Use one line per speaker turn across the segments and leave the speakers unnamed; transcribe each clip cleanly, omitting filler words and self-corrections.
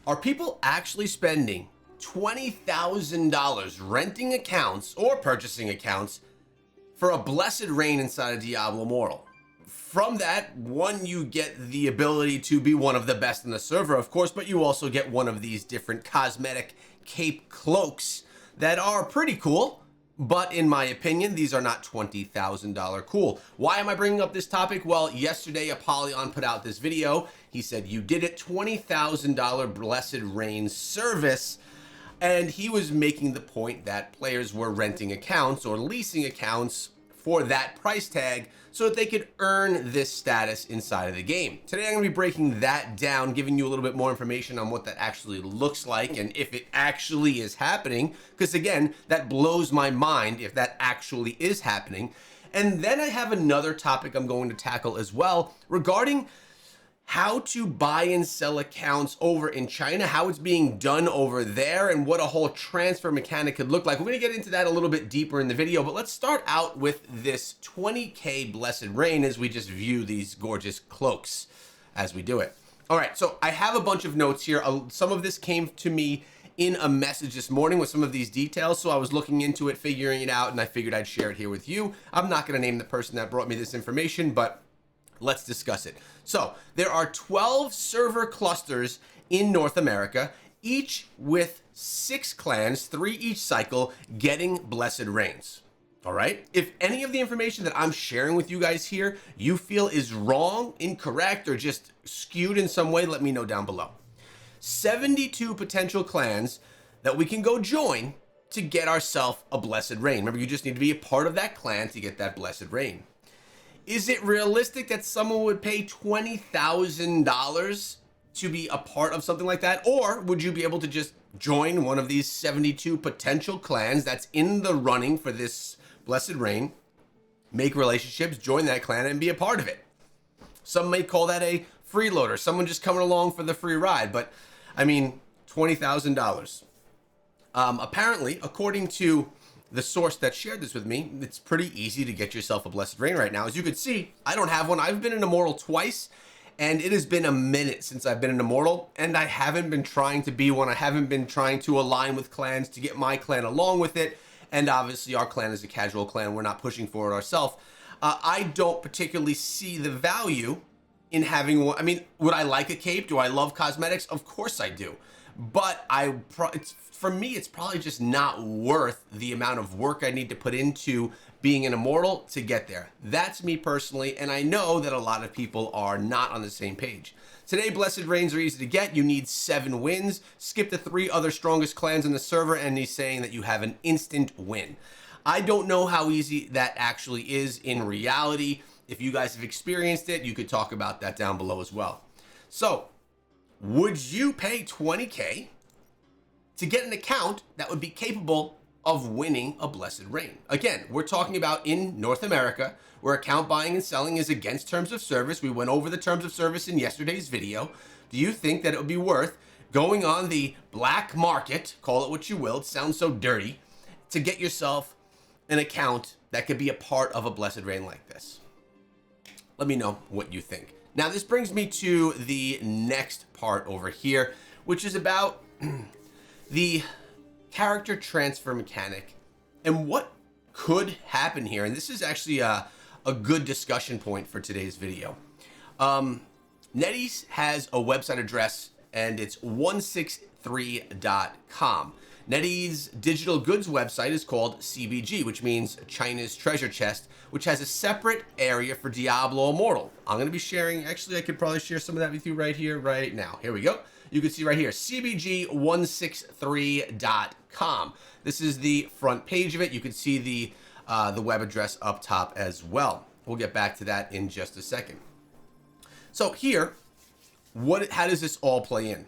Are people actually spending $20,000 renting accounts or purchasing accounts for a blessed reign inside of Diablo Immortal? From that, one, you get the ability to be one of the best in the server, of course, but you also get one of these different cosmetic cape cloaks that are pretty cool. But in my opinion, these are not $20,000 cool. Why am I bringing up this topic? Well, yesterday Apollyon put out this video. He said, you did it, $20,000 Blessed Reign service. And he was making the point that players were renting accounts or leasing accounts for that price tag so that they could earn this status inside of the game. Today I'm going to be breaking that down, giving you a little bit more information on what that actually looks like and if it actually is happening, because again, that blows my mind if that actually is happening. And then I have another topic I'm going to tackle as well regarding how to buy and sell accounts over in China, how it's being done over there, and what a whole transfer mechanic could look like. We're going to get into that a little bit deeper in the video, but let's start out with this 20K Blessed Reign as we just view these gorgeous cloaks as we do it. All right, so I have a bunch of notes here. Some of this came to me in a message this morning with some of these details, so I was looking into it, figuring it out, and I figured I'd share it here with you. I'm not going to name the person that brought me this information, but let's discuss it. So there are 12 server clusters in North America, each with 6 clans, 3 each cycle, getting Blessed Reigns. All right. If any of the information that I'm sharing with you guys here, you feel is wrong, incorrect, or just skewed in some way, let me know down below. 72 potential clans that we can go join to get ourselves a Blessed Reign. Remember, you just need to be a part of that clan to get that Blessed Reign. Is it realistic that someone would pay $20,000 to be a part of something like that? Or would you be able to just join one of these 72 potential clans that's in the running for this Blessed Reign, make relationships, join that clan, and be a part of it? Some may call that a freeloader, someone just coming along for the free ride. But I mean, $20,000. Apparently, according to the source that shared this with me, it's pretty easy to get yourself a Blessed Reign right now. As you can see, I don't have one. I've been in Immortal twice, and it has been a minute since I've been in Immortal, and I haven't been trying to be one. I haven't been trying to align with clans to get my clan along with it, and obviously our clan is a casual clan. We're not pushing for it ourselves. I don't particularly see the value in having one. I mean, would I like a cape? Do I love cosmetics? Of course I do. But for me, it's probably just not worth the amount of work I need to put into being an Immortal to get there. That's me personally, and I know that a lot of people are not on the same page. Today, Blessed Reigns are easy to get. You need 7 wins. Skip the 3 other strongest clans in the server, and he's saying that you have an instant win. I don't know how easy that actually is in reality. If you guys have experienced it, you could talk about that down below as well. So, would you pay $20K to get an account that would be capable of winning a Blessed Reign? Again, we're talking about in North America, where account buying and selling is against terms of service. We went over the terms of service in yesterday's video. Do you think that it would be worth going on the black market, call it what you will, it sounds so dirty, to get yourself an account that could be a part of a Blessed Reign like this? Let me know what you think. Now, this brings me to the next part over here, which is about the character transfer mechanic and what could happen here. And this is actually a good discussion point for today's video. NetEase has a website address, and it's 163.com. NetEase digital goods website is called CBG, which means China's treasure chest, which has a separate area for Diablo Immortal. I'm going to be sharing, actually I could probably share some of that with you right here, right now. Here we go. You can see right here, cbg163.com. This is the front page of it. You can see the web address up top as well. We'll get back to that in just a second. So here, how does this all play in?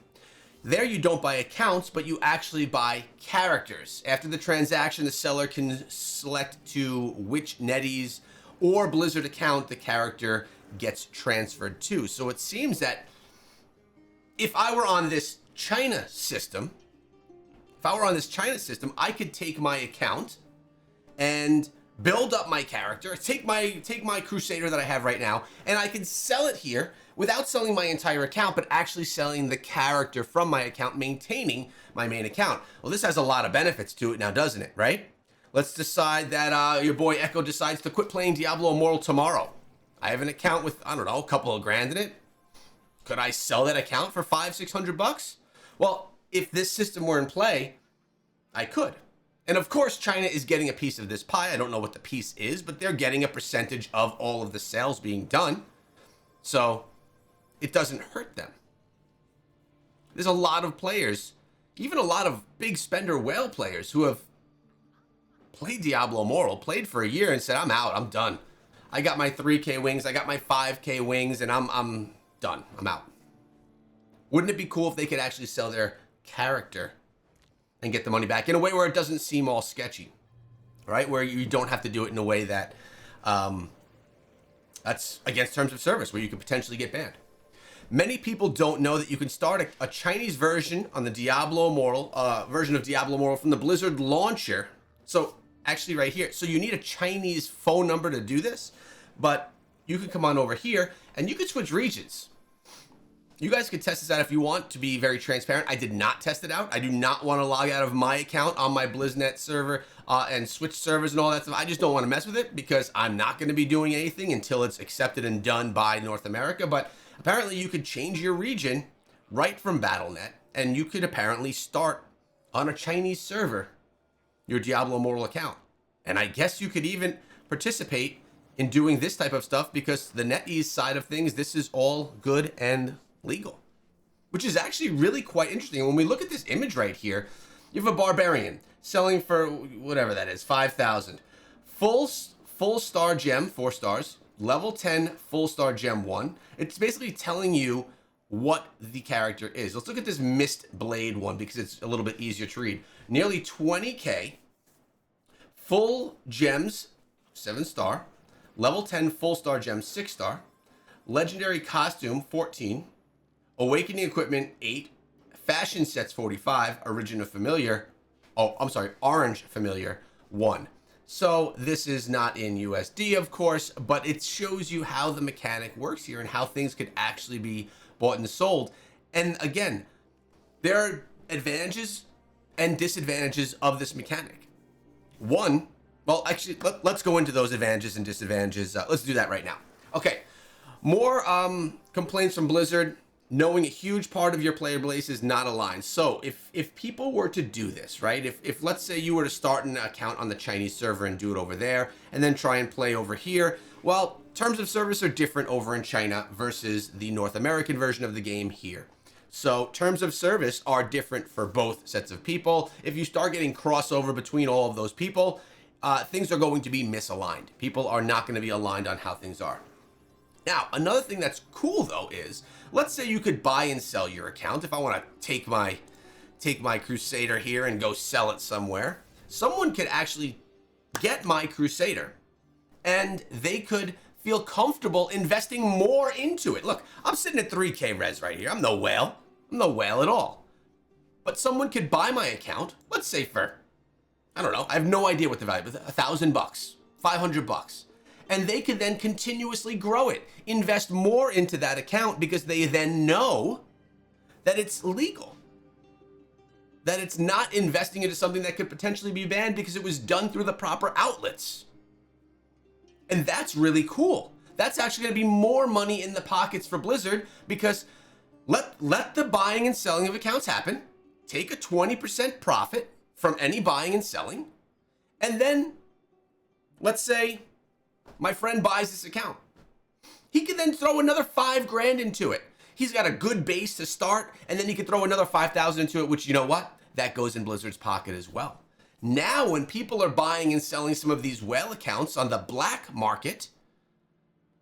There you don't buy accounts, but you actually buy characters. After the transaction, the seller can select to which NetEase or Blizzard account the character gets transferred to. So it seems that if I were on this China system, I could take my account and build up my character, take my Crusader that I have right now, and I can sell it here without selling my entire account, but actually selling the character from my account, maintaining my main account. Well, this has a lot of benefits to it now, doesn't it, right? Let's decide that your boy Echo decides to quit playing Diablo Immortal tomorrow. I have an account with, I don't know, a couple of grand in it. Could I sell that account for $500-600? Well, if this system were in play, I could. And of course, China is getting a piece of this pie. I don't know what the piece is, but they're getting a percentage of all of the sales being done. So it doesn't hurt them. There's a lot of players, even a lot of big spender whale players who have played Diablo Immortal, played for a year and said, I'm out, I'm done. I got my 3K wings, I got my 5K wings, and I'm done, I'm out. Wouldn't it be cool if they could actually sell their character and get the money back in a way where it doesn't seem all sketchy, right? Where you don't have to do it in a way that that's against terms of service, where you could potentially get banned. Many people don't know that you can start a Chinese version on the Diablo Immortal, version of Diablo Immortal from the Blizzard launcher. So actually right here, so you need a Chinese phone number to do this, but you can come on over here and you can switch regions. You guys can test this out if you want, to be very transparent. I did not test it out. I do not want to log out of my account on my BlizzNet server and switch servers and all that stuff. I just don't want to mess with it because I'm not going to be doing anything until it's accepted and done by North America. But apparently you could change your region right from Battle.net, and you could apparently start on a Chinese server your Diablo Immortal account. And I guess you could even participate in doing this type of stuff because the NetEase side of things, this is all good and legal, which is actually really quite interesting. When we look at this image right here, you have a barbarian selling for whatever that is, 5,000. Full star gem, 4 stars, level 10 full star gem 1. It's basically telling you what the character is. Let's look at this Mist Blade one because it's a little bit easier to read. Nearly 20K, full gems, 7 star, level 10 full star gem, 6 star, legendary costume, 14, awakening equipment, 8, fashion sets, 45, original familiar, orange familiar, 1. So this is not in USD, of course, but it shows you how the mechanic works here and how things could actually be bought and sold. And again, there are advantages and disadvantages of this mechanic. One, well, actually, let's go into those advantages and disadvantages. Let's do that right now. Okay, more complaints from Blizzard, knowing a huge part of your player base is not aligned. So if people were to do this, right? If let's say you were to start an account on the Chinese server and do it over there, and then try and play over here, well, terms of service are different over in China versus the North American version of the game here. So terms of service are different for both sets of people. If you start getting crossover between all of those people, things are going to be misaligned. People are not going to be aligned on how things are. Now, another thing that's cool though is, let's say you could buy and sell your account. If I want to take my Crusader here and go sell it somewhere, someone could actually get my Crusader and they could feel comfortable investing more into it. Look, I'm sitting at 3K res right here. I'm no whale. I'm no whale at all. But someone could buy my account, let's say for, I don't know, I have no idea what the value is, $1,000, $500. And they could then continuously grow it, invest more into that account because they then know that it's legal, that it's not investing into something that could potentially be banned because it was done through the proper outlets. And that's really cool. That's actually going to be more money in the pockets for Blizzard because let the buying and selling of accounts happen, take a 20% profit from any buying and selling, and then let's say my friend buys this account. He could then throw another 5 grand into it. He's got a good base to start, and then he could throw another 5,000 into it, which, you know what? That goes in Blizzard's pocket as well. Now, when people are buying and selling some of these whale accounts on the black market,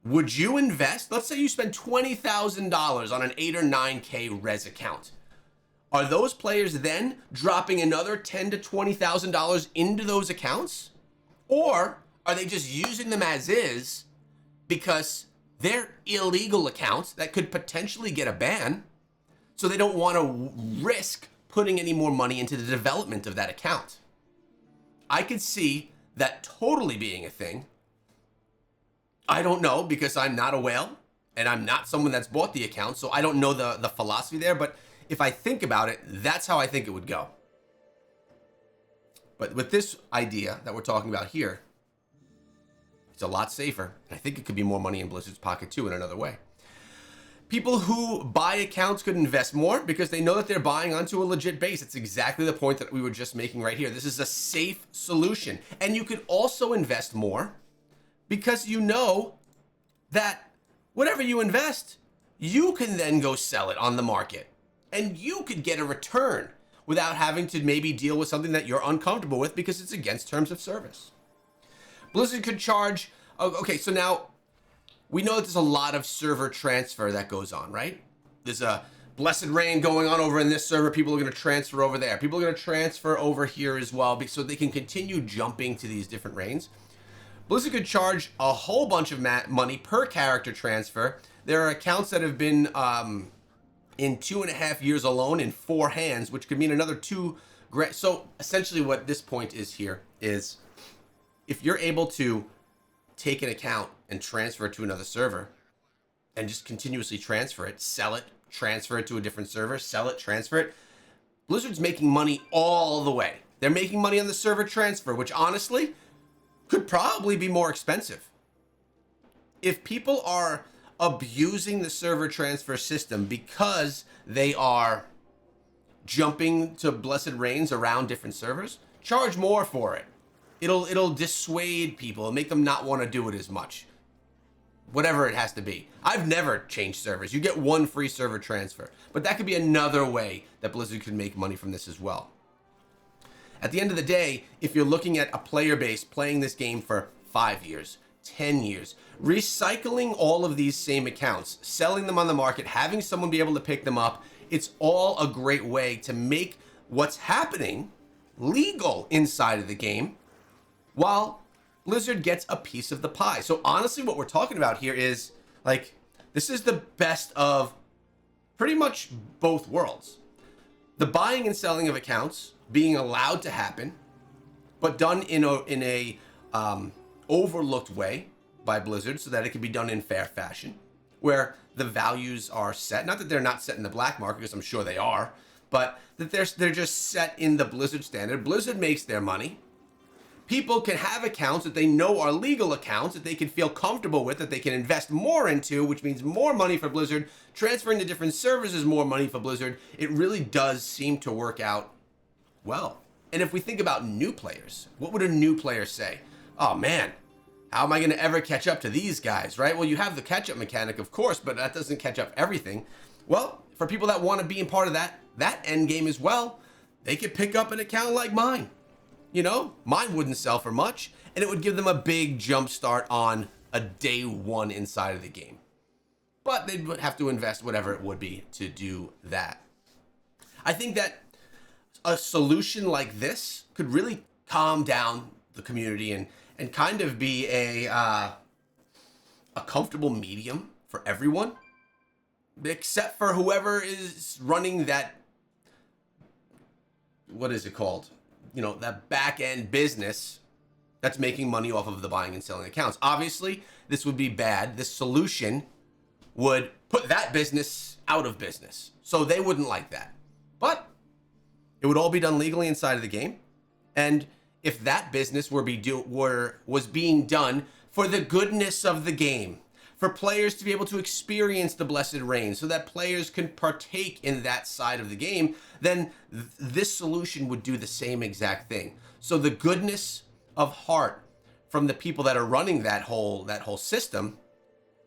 would you invest? Let's say you spend $20,000 on an 8 or 9K res account. Are those players then dropping another $10,000 to $20,000 into those accounts? Or are they just using them as is because they're illegal accounts that could potentially get a ban, so they don't want to risk putting any more money into the development of that account? I could see that totally being a thing. I don't know because I'm not a whale. and I'm not someone that's bought the account, so I don't know the philosophy there, but if I think about it, that's how I think it would go. But with this idea that we're talking about here, it's a lot safer. And I think it could be more money in Blizzard's pocket too in another way. People who buy accounts could invest more because they know that they're buying onto a legit base. It's exactly the point that we were just making right here. This is a safe solution. And you could also invest more because you know that whatever you invest, you can then go sell it on the market. And you could get a return without having to maybe deal with something that you're uncomfortable with because it's against terms of service. Blizzard could charge, okay, so now we know that there's a lot of server transfer that goes on, right? There's a Blessed Rain going on over in this server. People are going to transfer over there. People are going to transfer over here as well so they can continue jumping to these different reigns. Blizzard could charge a whole bunch of money per character transfer. There are accounts that have been in 2.5 years alone in 4 hands, which could mean another 2 grand. So essentially what this point is here is if you're able to take an account and transfer it to another server and just continuously transfer it, sell it, transfer it to a different server, sell it, transfer it, Blizzard's making money all the way. They're making money on the server transfer, which honestly could probably be more expensive. If people are abusing the server transfer system because they are jumping to Blessed Reigns around different servers, charge more for it. It'll dissuade people and make them not want to do it as much. Whatever it has to be. I've never changed servers. You get 1 free server transfer. But that could be another way that Blizzard could make money from this as well. At the end of the day, if you're looking at a player base playing this game for 5 years, 10 years, recycling all of these same accounts, selling them on the market, having someone be able to pick them up, it's all a great way to make what's happening legal inside of the game while Blizzard gets a piece of the pie. So honestly, what we're talking about here is like, this is the best of pretty much both worlds. The buying and selling of accounts being allowed to happen, but done in a overlooked way by Blizzard so that it can be done in fair fashion, where the values are set. Not that they're not set in the black market, because I'm sure they are, but that they're just set in the Blizzard standard. Blizzard makes their money. People can have accounts that they know are legal accounts that they can feel comfortable with, that they can invest more into, which means more money for Blizzard. Transferring to different servers is more money for Blizzard. It really does seem to work out well. And if we think about new players, what would a new player say? Oh man, how am I going to ever catch up to these guys, right? Well, you have the catch-up mechanic, of course, but that doesn't catch up everything. Well, for people that want to be a part of that end game as well, they could pick up an account like mine. You know, mine wouldn't sell for much, and it would give them a big jump start on a day one inside of the game. But they'd have to invest whatever it would be to do that. I think that a solution like this could really calm down the community and kind of be a comfortable medium for everyone, except for whoever is running that, what is it called? You know, that back end business that's making money off of the buying and selling accounts. Obviously, this would be bad. This solution would put that business out of business. So they wouldn't like that. But it would all be done legally inside of the game. And if that business was being done for the goodness of the game, for players to be able to experience the Blessed Reign so that players can partake in that side of the game, then this solution would do the same exact thing. So the goodness of heart from the people that are running that whole system,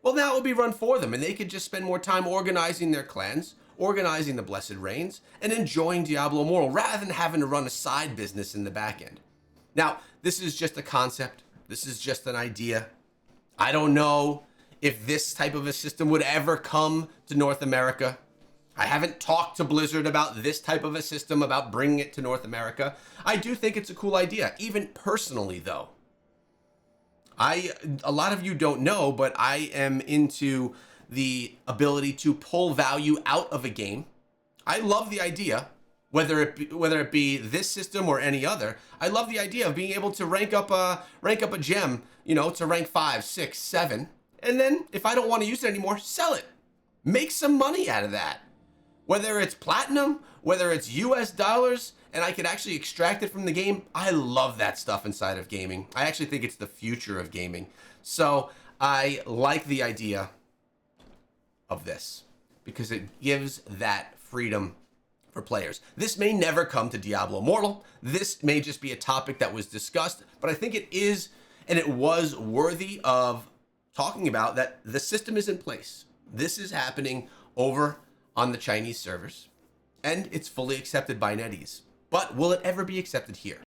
well, now it will be run for them, and they could just spend more time organizing their clans, organizing the Blessed Reigns, and enjoying Diablo Immortal rather than having to run a side business in the back end. Now, this is just a concept. This is just an idea. I don't know if this type of a system would ever come to North America. I haven't talked to Blizzard about this type of a system, about bringing it to North America. I do think it's a cool idea, even personally, though. A lot of you don't know, but I am into the ability to pull value out of a game. I love the idea, whether it be this system or any other. I love the idea of being able to rank up a gem, you know, to rank 5, 6, 7, And then if I don't want to use it anymore, sell it. Make some money out of that. Whether it's platinum, whether it's US dollars, and I could actually extract it from the game. I love that stuff inside of gaming. I actually think it's the future of gaming. So I like the idea of this because it gives that freedom for players. This may never come to Diablo Immortal. This may just be a topic that was discussed, but I think it is, and it was worthy of talking about, that the system is in place. This is happening over on the Chinese servers, and it's fully accepted by NetEase. But will it ever be accepted here?